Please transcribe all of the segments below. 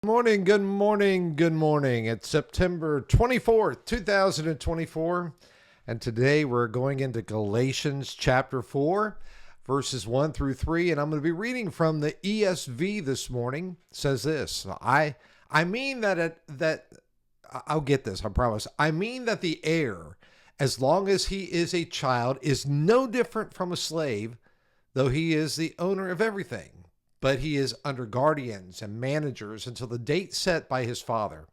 Morning, good morning, good morning. It's September 24th, 2024, and today we're going into Galatians chapter 4, verses 1 through 3, and I'm going to be reading from the ESV this morning. It says this, I mean I'll get this, I promise. I mean that the heir, as long as he is a child, is no different from a slave, though he is the owner of everything. But he is under guardians and managers until the date set by his father.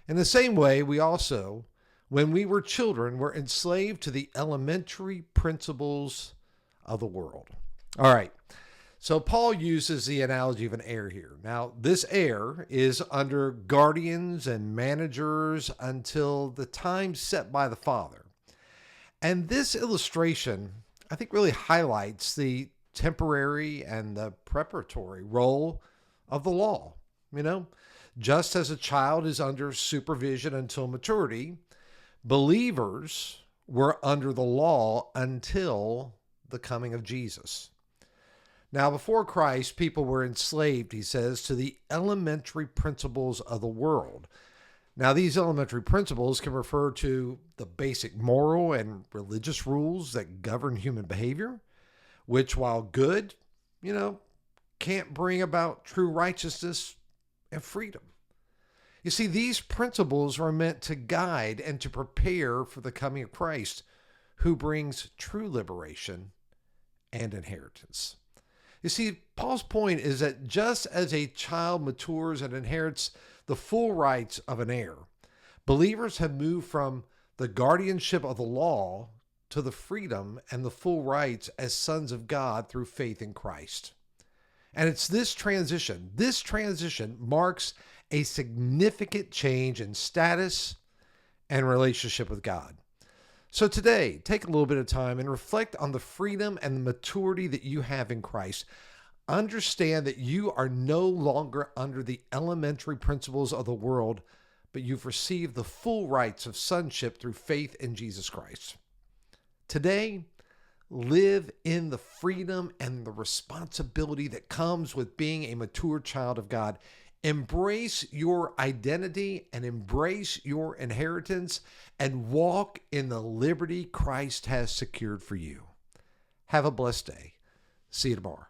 In the same way, we also, when we were children, were enslaved to the elementary principles of the world. All right. So Paul uses the analogy of an heir here. Now, this heir is under guardians and managers until the time set by the father. And this illustration, I think, really highlights the temporary and the preparatory role of the law. Just as a child is under supervision until maturity, believers were under the law until the coming of Jesus. Now, before Christ, people were enslaved, he says, to the elementary principles of the world. Now, these elementary principles can refer to the basic moral and religious rules that govern human behavior, which, while good, can't bring about true righteousness and freedom. You see, these principles are meant to guide and to prepare for the coming of Christ, who brings true liberation and inheritance. You see, Paul's point is that just as a child matures and inherits the full rights of an heir, believers have moved from the guardianship of the law to the freedom and the full rights as sons of God through faith in Christ. And it's this transition marks a significant change in status and relationship with God. So today, take a little bit of time and reflect on the freedom and the maturity that you have in Christ. Understand that you are no longer under the elementary principles of the world, but you've received the full rights of sonship through faith in Jesus Christ. Today, live in the freedom and the responsibility that comes with being a mature child of God. Embrace your identity and embrace your inheritance and walk in the liberty Christ has secured for you. Have a blessed day. See you tomorrow.